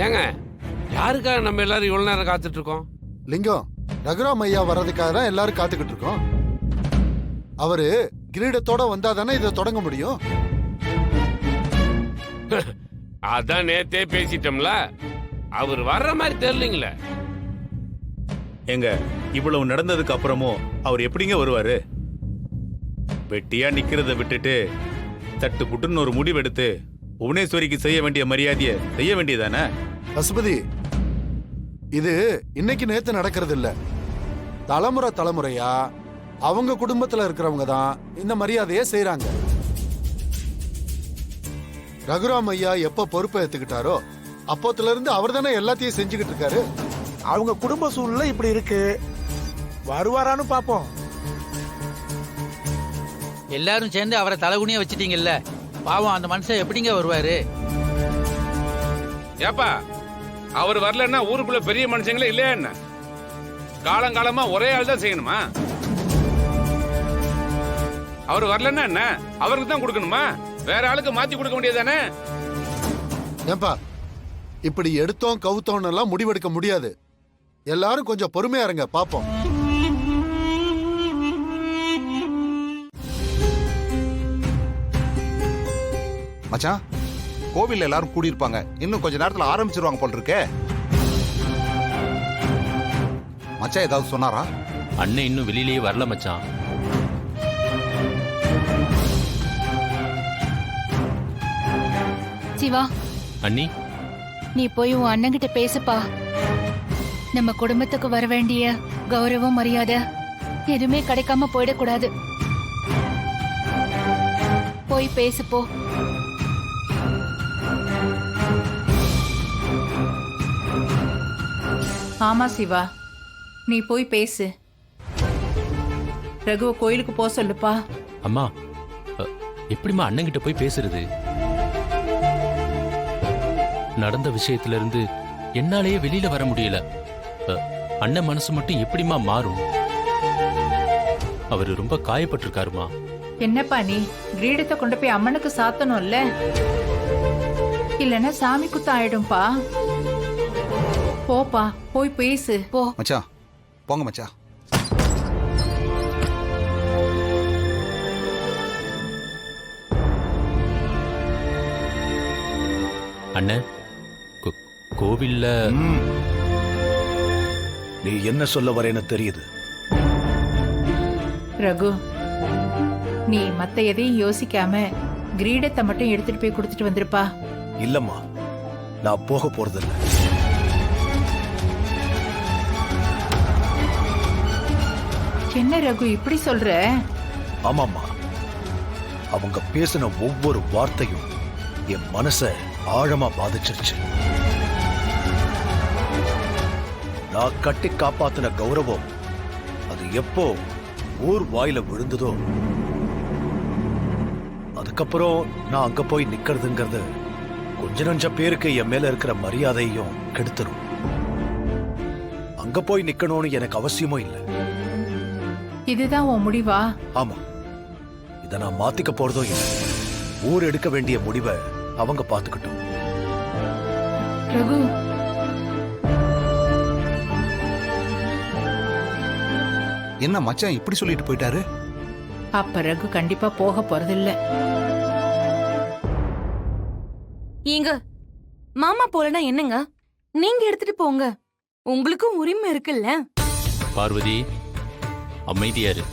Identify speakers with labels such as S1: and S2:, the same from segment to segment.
S1: ஏங்க யாருக்காக நம்ம எல்லாரும் இவ்வளவு நேரம் காத்துட்டு இருக்கோம்?
S2: லிங்கம், ரகுராம் ஐயா வர்றதுக்காக தான் எல்லாரும் காத்துக்கிட்டு இருக்கோம். அவரு கிரீடத்தோட வந்தா தானே இதை தொடங்க முடியும்.
S1: அதான் நேத்தே பேசிட்டோம்ல, அவர் வர்ற மாதிரி தெரியலீங்களே.
S3: எங்க இவ்வளவு நடந்ததுக்கு அப்புறமும் அவர் எப்படிங்க வருவாரு? வெட்டியா நிக்கிறத விட்டுட்டு தட்டு புட்டுன்னு ஒரு முடிவெடுத்து புவனேஸ்வரிக்கு செய்ய வேண்டிய மரியாதையை செய்ய வேண்டியதானே?
S2: பசுபதி, இது இன்னைக்கு நேத்து நடக்கிறது இல்ல. தலைமுறை தலைமுறையா அவங்க குடும்பத்துல இருக்கிறவங்க தான் இந்த மரியாதையை செய்யறாங்க. ரகுராம் ஐயா எப்ப பொறுப்பை ஏத்துக்கிட்டாரோ அப்போத்துல இருந்து அவர் தானே எல்லாத்தையும் செஞ்சுக்கிட்டு இருக்காரு.
S4: அவங்க குடும்ப சூழ்நிலை இப்படி இருக்கு, வருவாரான்னு பாப்போம்.
S5: எல்லாரும் சேர்ந்து அவரை தலைகுனியா வச்சிட்டீங்கல்ல, பாவம் அந்த மனுஷன் எப்படிங்க வருவாரு?
S6: ஏப்பா, அவர் வரலன்னா ஊருக்குள்ள பெரிய மனுஷங்களே இல்லையா என்ன? காலங்காலமா ஒரே ஆள் தான் செய்யணுமா? அவர் வரலன்னா என்ன, அவருக்கு தான் கொடுக்கணுமா? வேற ஆளுக்கு மாத்தி கொடுக்க வேண்டியதானே?
S2: ஏன்பா இப்படி எடுத்தோம் கவுத்தோம் எல்லாம் முடிவெடுக்க முடியாது. எல்லாரும் கொஞ்சம் பொறுமையா இருங்க, பாப்போம்.
S7: மச்சான், கோவில்ல எல்லாரும் கூடியிருப்பாங்க. இன்னும் கொஞ்ச நேரத்துல ஆரம்பிச்சிருவாங்க போல இருக்கே. மச்சான் ஏதாவது சொன்னாரா?
S8: அண்ணன் இன்னும் வெளியிலேயே வரல மச்சான்.
S9: சிவா,
S8: அண்ணி,
S9: நீ போய் உன் அண்ணன் கிட்ட பேசுப்பா. நம்ம குடும்பத்துக்கு வர வேண்டிய கௌரவம் மரியாதை எதுவுமே கிடைக்காம போயிடக்கூடாது. போய் பேசு போ.
S10: ஆமா சிவா, நீ போய் பேசு. ரகுவ கோயிலுக்கு போக சொல்லுப்பா.
S8: அம்மா, எப்படிம்மா அண்ணன் கிட்ட போய் பேசுறது? நடந்த விஷயத்துல இருந்து என்னாலேயே வெளியில வர முடியல. அண்ணன் மனசு மட்டும் எப்படிமா மாறும்? அவரு ரொம்ப காயப்பட்டிருக்காருமா.
S10: என்னப்பா நீ கிரீடத்தை கொண்டு போய் அம்மனுக்கு சாத்தணும்ல, இல்லன்னா சாமி குத்த ஆயிடும்பா. போப்பா, போய் பேசு போ.
S7: மச்சான் போங்க மச்சான்.
S8: அண்ணன், கோவில்ல
S4: நீ என்ன சொல்ல வரேன்னு தெரியுது.
S10: ரகு, நீ மத்த எதையும் யோசிக்காம கிரீடத்தை மட்டும் எடுத்துட்டு போய் கொடுத்துட்டு வந்திருப்பா.
S4: இல்லம்மா, நான் போக போறதில்ல.
S10: என்ன ரகு இப்படி சொல்ற?
S4: ஆமாம்மா, அவங்க பேசின ஒவ்வொரு வார்த்தையும் என் மனச ஆழமா பாதிச்சிருச்சு. நான் கட்டி காப்பாத்தின கௌரவம் அது எப்போ ஊர் வாயில விழுந்ததோ அதுக்கப்புறம் நான் அங்க போய் நிக்கிறதுங்கிறது கொஞ்ச நஞ்ச பேருக்கு என் மேல இருக்கிற மரியாதையும் கெடுத்துரும். அங்க போய் நிக்கணும்னு எனக்கு அவசியமும் இல்லை.
S10: இதுதான் உன் முடிவா?
S4: ஆமா, இத நான் மாத்திக்க போறதோ இல்லை. ஊர் எடுக்க வேண்டிய முடிவை அவங்க பாத்துக்கிட்டோம்.
S10: ரகு,
S7: என்ன மச்சான் இப்படி சொல்லிட்டு போயிட்டாரு?
S10: அப்ப ரகு கண்டிப்பா போக போறதில்ல.
S11: ஏங்க, மாமா போலனா என்னங்க? நீங்க எடுத்துட்டு போங்க, உங்களுக்கும் உரிமை இருக்குல்ல.
S8: பார்வதி, அமைதியாரு.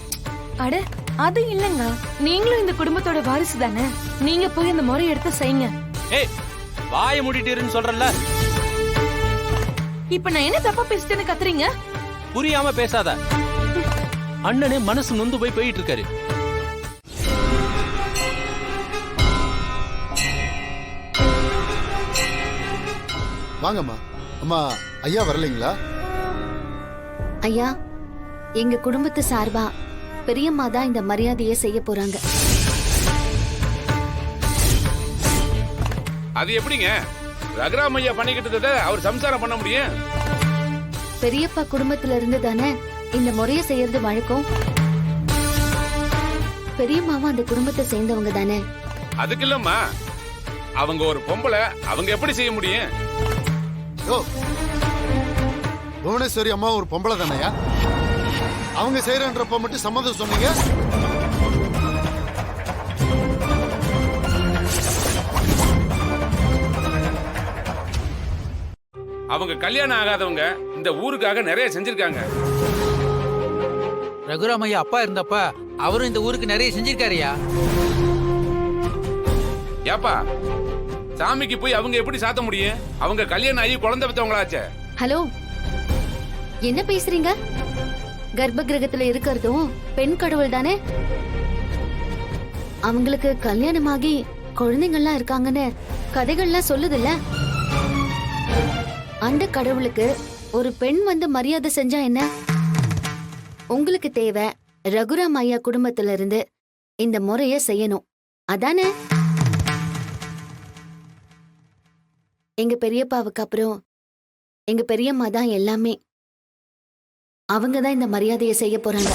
S11: அட அது இல்லங்க, நீங்களும் இந்த குடும்பத்தோட வாரிசு தானே. நீங்க போய் இந்த முறை எடுத்து செய்யுங்க.
S8: ஏய், வாயை மூடிட்டு சொல்றல.
S11: இப்ப நான் என்ன தப்பா பேசிட்டேன்னு கத்துறீங்க?
S8: புரியாம பேசாத. அண்ணனே மனசு நொந்து போயிட்டு இருக்காரு.
S2: வாங்கம்மா. அம்மா, ஐயா வரலைங்களா?
S9: ஐயா, எங்க குடும்பத்து சார்பா பெரியம்மா தான் இந்த மரியாதையை செய்ய போறாங்க.
S6: அது எப்படிங்க ரகுராம் ஐயா பண்ணிக்கிட்டத அவர் சம்சாரம் பண்ண முடியும்?
S9: பெரியப்பா குடும்பத்துல இருந்து தானே இந்த முறைய செய்யறது வழக்கம். பெரியம்மாவும் அந்த குடும்பத்தை சேர்ந்தவங்க தானே.
S6: அதுக்கு இல்லம்மா, அவங்க ஒரு பொம்பளை, அவங்க எப்படி செய்ய முடியும்?
S2: யோ புவனேஸ்வரி அம்மா ஒரு பொம்பளை தானையா? அவங்க செய்யறன்றப்ப மட்டும் சம்மதம் சொன்னீங்க.
S6: அவங்க கல்யாணம் ஆகாதவங்க இந்த ஊருக்காக நிறைய செஞ்சிருக்காங்க.
S5: ரகுராமையா அப்பா இருந்தப்ப அவரும் இந்த ஊருக்கு நிறைய செஞ்சிருக்காருயா.
S6: ஏப்பா சாமிக்கு போய் அவங்க எப்படி சாத்த முடியும்? அவங்க கல்யாணம் ஆகி குழந்தை பெற்றவங்களாச்சே.
S11: ஹலோ, என்ன பேசுறீங்க? கர்ப்ப கிரகத்துல இருக்கிறதும் பெண் கடவுள் தானே. அவங்களுக்கு கல்யாணமாகி குழந்தைங்கள்லாம் இருக்காங்கன்னு கதைகள்லாம் சொல்லுதுல்ல. அந்த கடவுளுக்கு ஒரு பெண் வந்து மரியாதை செஞ்சா என்ன? உங்களுக்கு தேவை ரகுராம் ஐயா குடும்பத்துல இருந்து இந்த முறைய செய்யணும், அதானே? எங்க பெரியப்பாவுக்கு அப்புறம் எங்க பெரியம்மா தான் எல்லாமே. அவங்க தான் இந்த மரியாதையை செய்ய போறாங்க.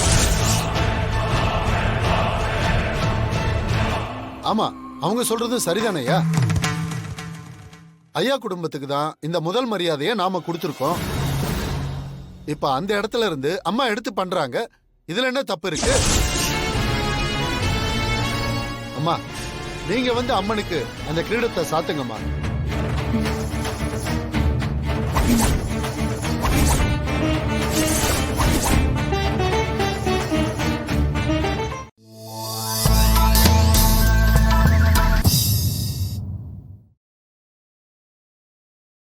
S2: ஆமா, அவங்க சொல்றது சரிதானையா? ஐயா குடும்பத்துக்கு தான் இந்த முதல் மரியாதையை நாம கொடுத்திருக்கோம். இப்ப அந்த இடத்துல இருந்து அம்மா எடுத்து பண்றாங்க. இதுல என்ன தப்பு இருக்கு? அம்மா, நீங்க வந்து அம்மனுக்கு அந்த கிரீடத்தை சாத்துங்கம்மா.